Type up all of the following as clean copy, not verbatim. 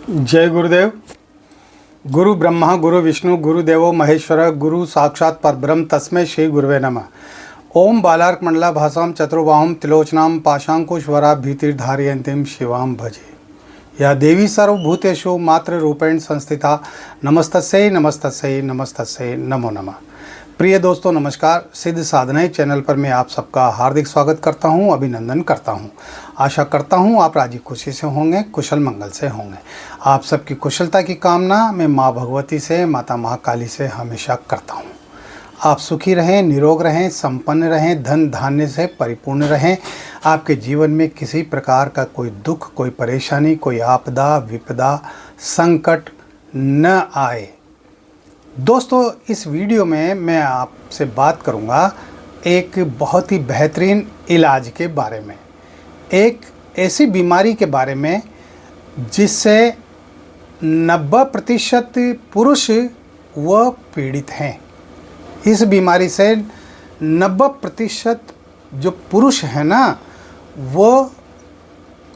जय गुरुदेव। गुरु ब्रह्मा गुरु विष्णु गुरुदेवो महेश्वर गुरु साक्षात् परब्रह्म तस्मै श्री गुरुवे नमः। ओम बालार्क मंडला भासाम चतुर्बाहुम त्रिलोचनाम पाशांकुशवरा भीतिर्धारयन्तीं शिवाम भजे। या देवी सर्वभूतेषु मातृ रूपेण संस्थिता नमस्तस्यै नमस्तस्यै नमस्तस्यै नमो नमः। प्रिय दोस्तों नमस्कार। सिद्ध साधनाएं चैनल पर मैं आप सबका हार्दिक स्वागत करता हूं, अभिनंदन करता हूं। आशा करता हूं आप राजी खुशी से होंगे, कुशल मंगल से होंगे। आप सबकी कुशलता की कामना मैं मां भगवती से, माता महाकाली से हमेशा करता हूं। आप सुखी रहें, निरोग रहें, संपन्न रहें, धन धान्य से परिपूर्ण रहें। आपके जीवन में किसी प्रकार का कोई दुख, कोई परेशानी, कोई आपदा विपदा संकट न आए। दोस्तों इस वीडियो में मैं आपसे बात करूंगा एक बहुत ही बेहतरीन इलाज के बारे में, एक ऐसी बीमारी के बारे में जिससे 90% पुरुष वह पीड़ित हैं। इस बीमारी से 90% जो पुरुष हैं ना वो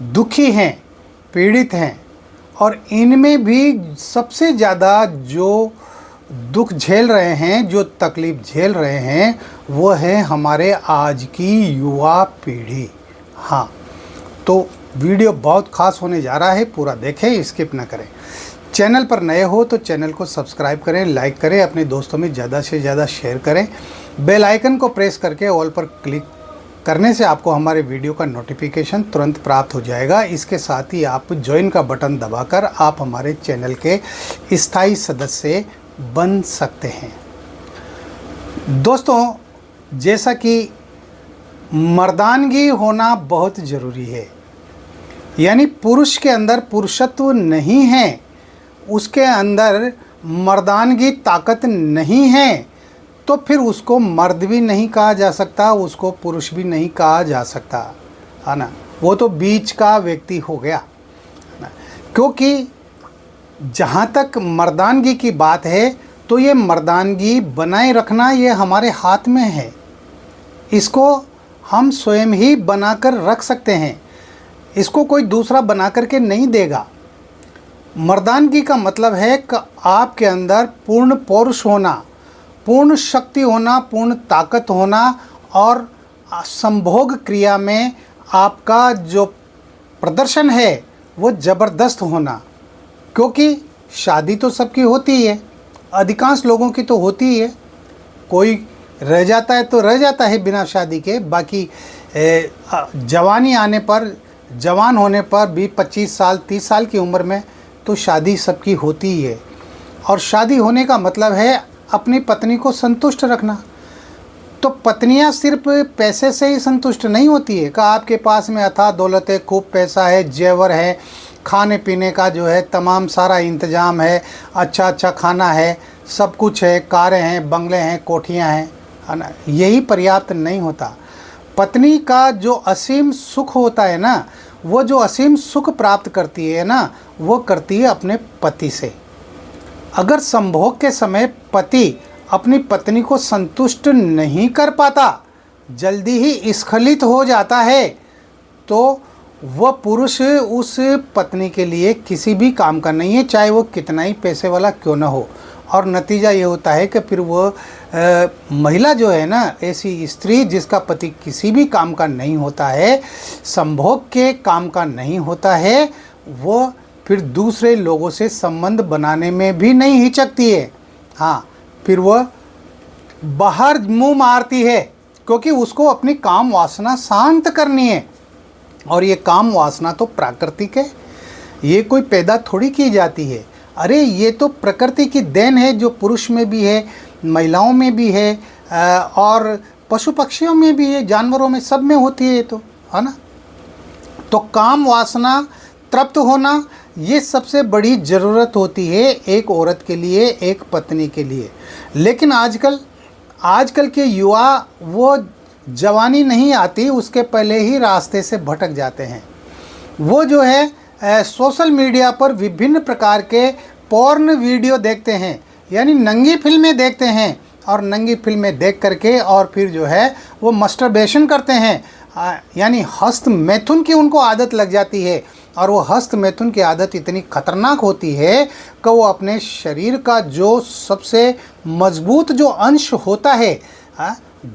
दुखी हैं, पीड़ित हैं। और इनमें भी सबसे ज़्यादा जो दुख झेल रहे हैं, जो तकलीफ़ झेल रहे हैं, वो है हमारे आज की युवा पीढ़ी। हाँ, तो वीडियो बहुत ख़ास होने जा रहा है, पूरा देखें, स्किप ना करें। चैनल पर नए हो तो चैनल को सब्सक्राइब करें, लाइक करें, अपने दोस्तों में ज़्यादा से ज़्यादा शेयर करें। बेल आइकन को प्रेस करके ऑल पर क्लिक करने से आपको हमारे वीडियो का नोटिफिकेशन तुरंत प्राप्त हो जाएगा। इसके साथ ही आप ज्वाइन का बटन दबाकर आप हमारे चैनल के स्थायी सदस्य बन सकते हैं। दोस्तों जैसा कि मर्दानगी होना बहुत ज़रूरी है, यानी पुरुष के अंदर पुरुषत्व नहीं है, उसके अंदर मर्दानगी ताकत नहीं है, तो फिर उसको मर्द भी नहीं कहा जा सकता, उसको पुरुष भी नहीं कहा जा सकता, है ना। वो तो बीच का व्यक्ति हो गया ना। क्योंकि जहाँ तक मर्दानगी की बात है तो ये मर्दानगी बनाए रखना ये हमारे हाथ में है। इसको हम स्वयं ही बनाकर रख सकते हैं, इसको कोई दूसरा बना करके नहीं देगा। मर्दानगी का मतलब है कि आपके अंदर पूर्ण पौरुष होना, पूर्ण शक्ति होना, पूर्ण ताकत होना और संभोग क्रिया में आपका जो प्रदर्शन है वो ज़बरदस्त होना। क्योंकि शादी तो सबकी होती है, अधिकांश लोगों की तो होती ही है। कोई रह जाता है तो रह जाता है बिना शादी के, बाकी जवानी आने पर, जवान होने पर भी 25 साल 30 साल की उम्र में तो शादी सबकी होती ही है। और शादी होने का मतलब है अपनी पत्नी को संतुष्ट रखना। तो पत्नियां सिर्फ पैसे से ही संतुष्ट नहीं होती है कि आपके पास में अथाह दौलत है, खूब पैसा है, जेवर है, खाने पीने का जो है तमाम सारा इंतज़ाम है, अच्छा अच्छा खाना है, सब कुछ है, कारें हैं, बंगले हैं, कोठियां हैं, है ना। यही पर्याप्त नहीं होता। पत्नी का जो असीम सुख होता है ना, वो जो असीम सुख प्राप्त करती है ना, वो करती है अपने पति से। अगर संभोग के समय पति अपनी पत्नी को संतुष्ट नहीं कर पाता, जल्दी ही स्खलित हो जाता है, तो वह पुरुष उस पत्नी के लिए किसी भी काम का नहीं है, चाहे वो कितना ही पैसे वाला क्यों ना हो। और नतीजा ये होता है कि फिर वो महिला जो है ना, ऐसी स्त्री जिसका पति किसी भी काम का नहीं होता है, संभोग के काम का नहीं होता है, वो फिर दूसरे लोगों से संबंध बनाने में भी नहीं हिचकती है। हाँ, फिर वह बाहर मुंह मारती है, क्योंकि उसको अपनी काम वासना शांत करनी है। और ये काम वासना तो प्राकृतिक है, ये कोई पैदा थोड़ी की जाती है। अरे ये तो प्रकृति की देन है, जो पुरुष में भी है, महिलाओं में भी है, और पशु पक्षियों में भी है, जानवरों में, सब में होती है, तो है ना। तो काम वासना तृप्त होना ये सबसे बड़ी ज़रूरत होती है एक औरत के लिए, एक पत्नी के लिए। लेकिन आजकल के युवा वो जवानी नहीं आती उसके पहले ही रास्ते से भटक जाते हैं। वो जो है सोशल मीडिया पर विभिन्न प्रकार के पॉर्न वीडियो देखते हैं, यानी नंगी फिल्में देखते हैं, और नंगी फिल्में देख करके और फिर जो है वो मस्टरबेशन करते हैं, यानी हस्त मैथुन की उनको आदत लग जाती है। और वो हस्त मैथुन की आदत इतनी खतरनाक होती है कि वो अपने शरीर का जो सबसे मजबूत जो अंश होता है,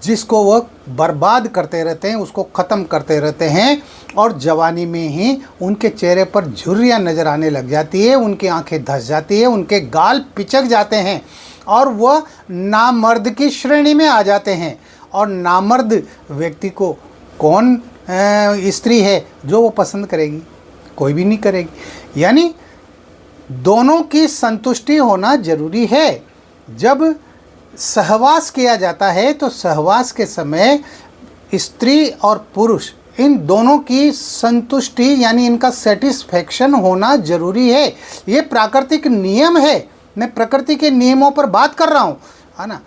जिसको वो बर्बाद करते रहते हैं, उसको ख़त्म करते रहते हैं, और जवानी में ही उनके चेहरे पर झुर्रियाँ नज़र आने लग जाती है, उनकी आंखें धंस जाती है, उनके गाल पिचक जाते हैं और वह नामर्द की श्रेणी में आ जाते हैं। और नामर्द व्यक्ति को कौन स्त्री है जो वो पसंद करेगी? कोई भी नहीं करेगी। यानी दोनों की संतुष्टि होना जरूरी है। जब सहवास किया जाता है तो सहवास के समय स्त्री और पुरुष इन दोनों की संतुष्टि यानी इनका सेटिस्फेक्शन होना जरूरी है। ये प्राकृतिक नियम है, मैं प्रकृति के नियमों पर बात कर रहा हूँ, है ना।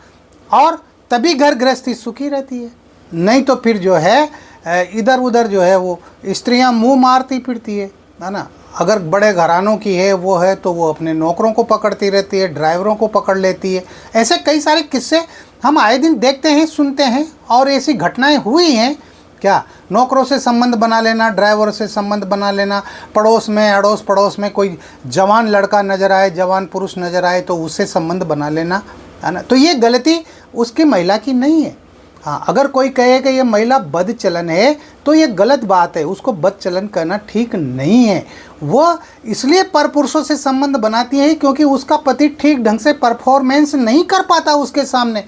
और तभी घर गृहस्थी सुखी रहती है। नहीं तो फिर जो है इधर उधर जो है वो स्त्रियां मुंह मारती फिरती है ना। अगर बड़े घरानों की है वो है तो वो अपने नौकरों को पकड़ती रहती है, ड्राइवरों को पकड़ लेती है। ऐसे कई सारे किस्से हम आए दिन देखते हैं, सुनते हैं, और ऐसी घटनाएं हुई हैं। क्या नौकरों से संबंध बना लेना, ड्राइवरों से संबंध बना लेना, पड़ोस में अड़ोस पड़ोस में कोई जवान लड़का नज़र आए, जवान पुरुष नज़र आए तो उससे संबंध बना लेना, है ना। तो ये गलती उसकी महिला की नहीं है। हाँ, अगर कोई कहे कि ये महिला बद चलन है तो ये गलत बात है, उसको बद चलन करना ठीक नहीं है। वह इसलिए पर पुरुषों से संबंध बनाती है क्योंकि उसका पति ठीक ढंग से परफॉर्मेंस नहीं कर पाता उसके सामने,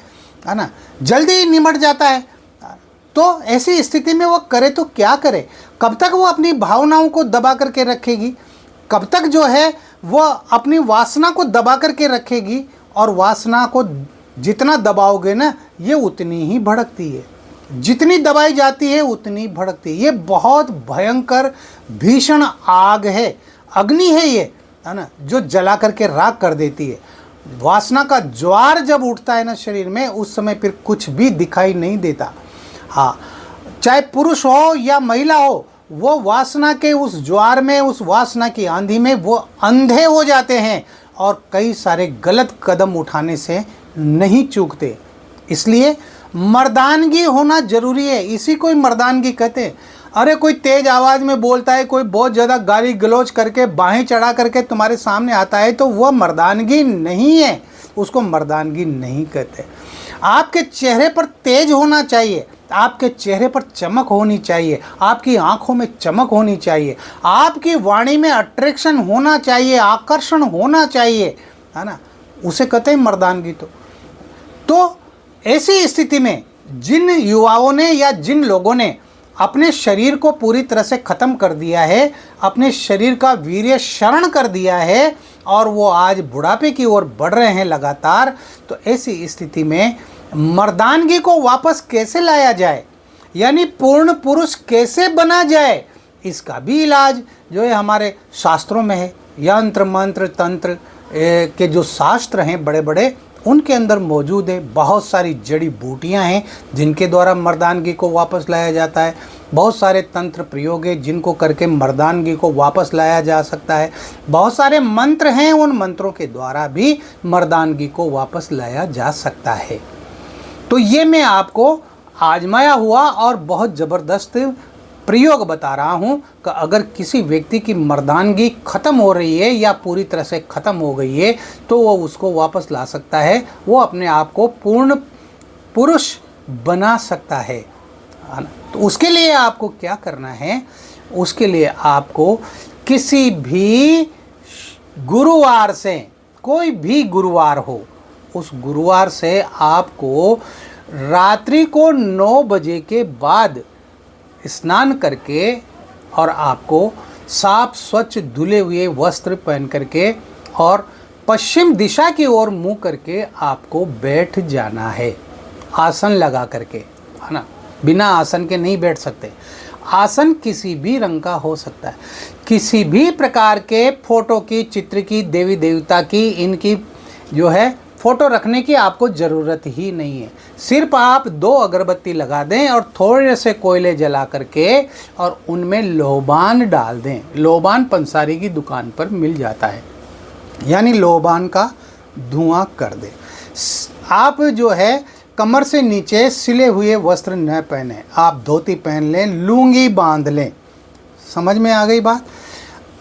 है ना, जल्दी ही निमट जाता है। तो ऐसी स्थिति में वो करे तो क्या करे? कब तक वो अपनी भावनाओं को दबा करके रखेगी? कब तक जो है वो अपनी वासना को दबा करके रखेगी? और वासना को जितना दबाओगे ना, ये उतनी ही भड़कती है। जितनी दबाई जाती है उतनी भड़कती है। ये बहुत भयंकर भीषण आग है, अग्नि है ये, है ना, जो जला करके राख कर देती है। वासना का ज्वार जब उठता है ना शरीर में, उस समय फिर कुछ भी दिखाई नहीं देता। हाँ, चाहे पुरुष हो या महिला हो, वो वासना के उस ज्वार में, उस वासना की आंधी में वो अंधे हो जाते हैं और कई सारे गलत कदम उठाने से नहीं चूकते। इसलिए मर्दानगी होना जरूरी है। इसी को ही मर्दानगी कहते हैं। अरे कोई तेज आवाज़ में बोलता है, कोई बहुत ज़्यादा गाली गलौज करके बाहें चढ़ा करके तुम्हारे सामने आता है, तो वह मर्दानगी नहीं है, उसको मर्दानगी नहीं कहते। आपके चेहरे पर तेज होना चाहिए, आपके चेहरे पर चमक होनी चाहिए, आपकी आंखों में चमक होनी चाहिए, आपकी वाणी में अट्रैक्शन होना चाहिए, आकर्षण होना चाहिए, है ना, उसे कहते हैं मर्दानगी। तो ऐसी स्थिति में जिन युवाओं ने या जिन लोगों ने अपने शरीर को पूरी तरह से ख़त्म कर दिया है, अपने शरीर का वीर्य शरण कर दिया है और वो आज बुढ़ापे की ओर बढ़ रहे हैं लगातार, तो ऐसी स्थिति में मर्दानगी को वापस कैसे लाया जाए, यानी पूर्ण पुरुष कैसे बना जाए, इसका भी इलाज जो है हमारे शास्त्रों में है। यंत्र मंत्र तंत्र के जो शास्त्र हैं बड़े बड़े, उनके अंदर मौजूद है। बहुत सारी जड़ी बूटियां हैं जिनके द्वारा मर्दानगी को वापस लाया जाता है। बहुत सारे तंत्र प्रयोग हैं जिनको करके मर्दानगी को वापस लाया जा सकता है। बहुत सारे मंत्र हैं, उन मंत्रों के द्वारा भी मर्दानगी को वापस लाया जा सकता है। तो ये मैं आपको आजमाया हुआ और बहुत ज़बरदस्त प्रयोग बता रहा हूँ कि अगर किसी व्यक्ति की मर्दानगी ख़त्म हो रही है या पूरी तरह से ख़त्म हो गई है तो वो उसको वापस ला सकता है, वो अपने आप को पूर्ण पुरुष बना सकता है। तो उसके लिए आपको क्या करना है? उसके लिए आपको किसी भी गुरुवार से, कोई भी गुरुवार हो, उस गुरुवार से आपको रात्रि को 9 बजे के बाद स्नान करके और आपको साफ स्वच्छ धुले हुए वस्त्र पहन करके और पश्चिम दिशा की ओर मुंह करके आपको बैठ जाना है, आसन लगा करके, है ना। बिना आसन के नहीं बैठ सकते। आसन किसी भी रंग का हो सकता है, किसी भी प्रकार के फोटो की, चित्र की, देवी देवता की, इनकी जो है फ़ोटो रखने की आपको ज़रूरत ही नहीं है। सिर्फ आप 2 अगरबत्ती लगा दें और थोड़े से कोयले जला करके और उनमें लोबान डाल दें। लोबान पंसारी की दुकान पर मिल जाता है, यानी लोबान का धुआं कर दें। आप जो है कमर से नीचे सिले हुए वस्त्र न पहने, आप धोती पहन लें, लुंगी बांध लें। समझ में आ गई बात?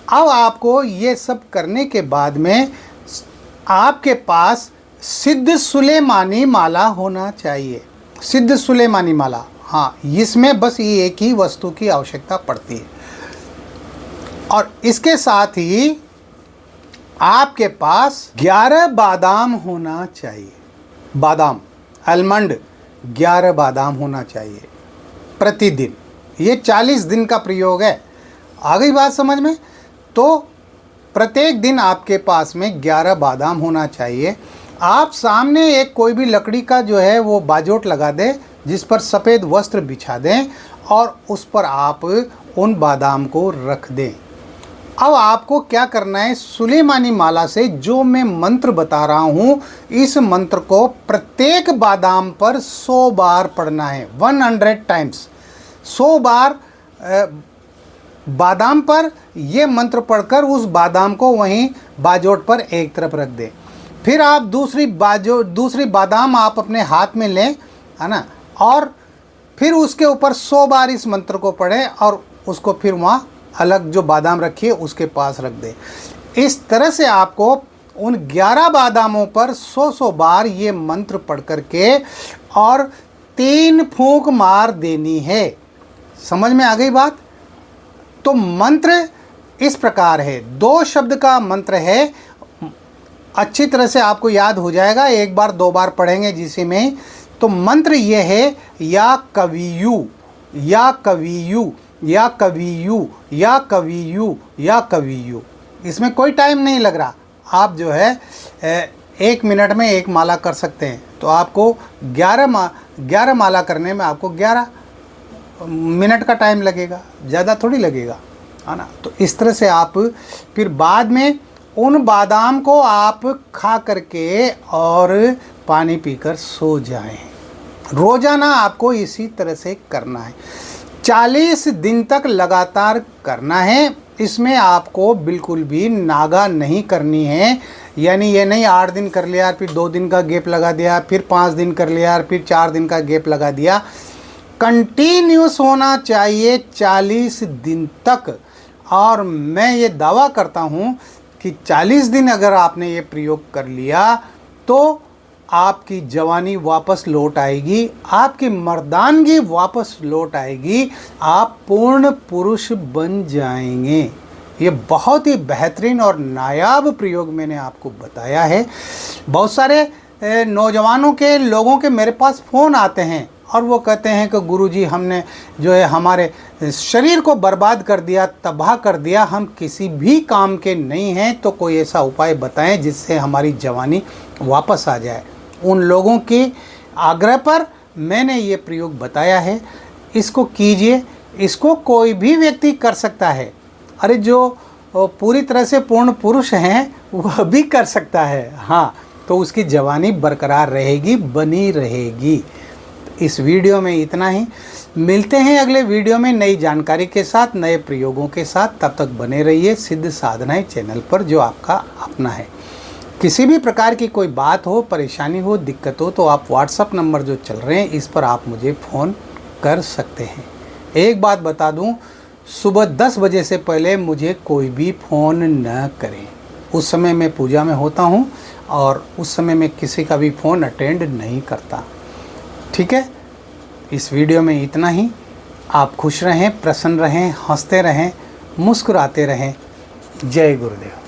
अब आपको ये सब करने के बाद में आपके पास सिद्ध सुलेमानी माला होना चाहिए। सिद्ध सुलेमानी माला, हाँ, इसमें बस ये एक ही वस्तु की आवश्यकता पड़ती है। और इसके साथ ही आपके पास 11 बादाम होना चाहिए। बादाम, आलमंड 11 बादाम होना चाहिए प्रतिदिन। ये 40 दिन का प्रयोग है। आ गई बात समझ में? तो प्रत्येक दिन आपके पास में 11 बादाम होना चाहिए। आप सामने एक कोई भी लकड़ी का जो है वो बाजोट लगा दें, जिस पर सफ़ेद वस्त्र बिछा दें और उस पर आप उन बादाम को रख दें। अब आपको क्या करना है, सुलेमानी माला से जो मैं मंत्र बता रहा हूँ, इस मंत्र को प्रत्येक बादाम पर 100 बार पढ़ना है। 100 टाइम्स, 100 बार बादाम पर ये मंत्र पढ़कर उस बादाम को वहीं बाजोट पर एक तरफ रख दें। फिर आप दूसरी बादाम आप अपने हाथ में लें, है ना, और फिर उसके ऊपर 100 बार इस मंत्र को पढ़ें और उसको फिर वहाँ अलग जो बादाम रखिए उसके पास रख दें। इस तरह से आपको उन 11 बादामों पर 100 बार ये मंत्र पढ़ करके और 3 फूंक मार देनी है। समझ में आ गई बात? तो मंत्र इस प्रकार है, 2 शब्द का मंत्र है। अच्छी तरह से आपको याद हो जाएगा, एक बार 2 बार पढ़ेंगे जिसे में। तो मंत्र ये है, या कवियु, या कवियु, या कवियु, या कवियु, या कवियु। इसमें कोई टाइम नहीं लग रहा। आप जो है 1 मिनट में 1 माला कर सकते हैं। तो आपको 11 माला करने में आपको 11 मिनट का टाइम लगेगा, ज़्यादा थोड़ी लगेगा, है ना। तो इस तरह से आप फिर बाद में उन बादाम को आप खा करके और पानी पीकर सो जाएं। रोज़ाना आपको इसी तरह से करना है। 40 दिन तक लगातार करना है। इसमें आपको बिल्कुल भी नागा नहीं करनी है। यानी ये नहीं 8 दिन कर लिया फिर 2 दिन का गैप लगा दिया, फिर 5 दिन कर लिया फिर 4 दिन का गैप लगा दिया। कंटिन्यूस होना चाहिए 40 दिन तक। और मैं ये दावा करता हूँ कि 40 दिन अगर आपने ये प्रयोग कर लिया तो आपकी जवानी वापस लौट आएगी, आपकी मर्दानगी वापस लौट आएगी, आप पूर्ण पुरुष बन जाएंगे। ये बहुत ही बेहतरीन और नायाब प्रयोग मैंने आपको बताया है। बहुत सारे नौजवानों के लोगों के मेरे पास फ़ोन आते हैं और वो कहते हैं कि गुरुजी हमने जो है हमारे शरीर को बर्बाद कर दिया, तबाह कर दिया, हम किसी भी काम के नहीं हैं, तो कोई ऐसा उपाय बताएं जिससे हमारी जवानी वापस आ जाए। उन लोगों के आग्रह पर मैंने ये प्रयोग बताया है। इसको कीजिए, इसको कोई भी व्यक्ति कर सकता है। अरे जो पूरी तरह से पूर्ण पुरुष हैं वह भी कर सकता है, हाँ, तो उसकी जवानी बरकरार रहेगी, बनी रहेगी। इस वीडियो में इतना ही। मिलते हैं अगले वीडियो में नई जानकारी के साथ, नए प्रयोगों के साथ। तब तक बने रहिए सिद्ध साधनाएं चैनल पर, जो आपका अपना है। किसी भी प्रकार की कोई बात हो, परेशानी हो, दिक्कत हो, तो आप व्हाट्सअप नंबर जो चल रहे हैं इस पर आप मुझे फ़ोन कर सकते हैं। एक बात बता दूं, सुबह 10 बजे से पहले मुझे कोई भी फ़ोन न करें। उस समय मैं पूजा में होता हूं और उस समय मैं किसी का भी फ़ोन अटेंड नहीं करता। ठीक है, इस वीडियो में इतना ही। आप खुश रहें, प्रसन्न रहें, हंसते रहें, मुस्कुराते रहें। जय गुरुदेव।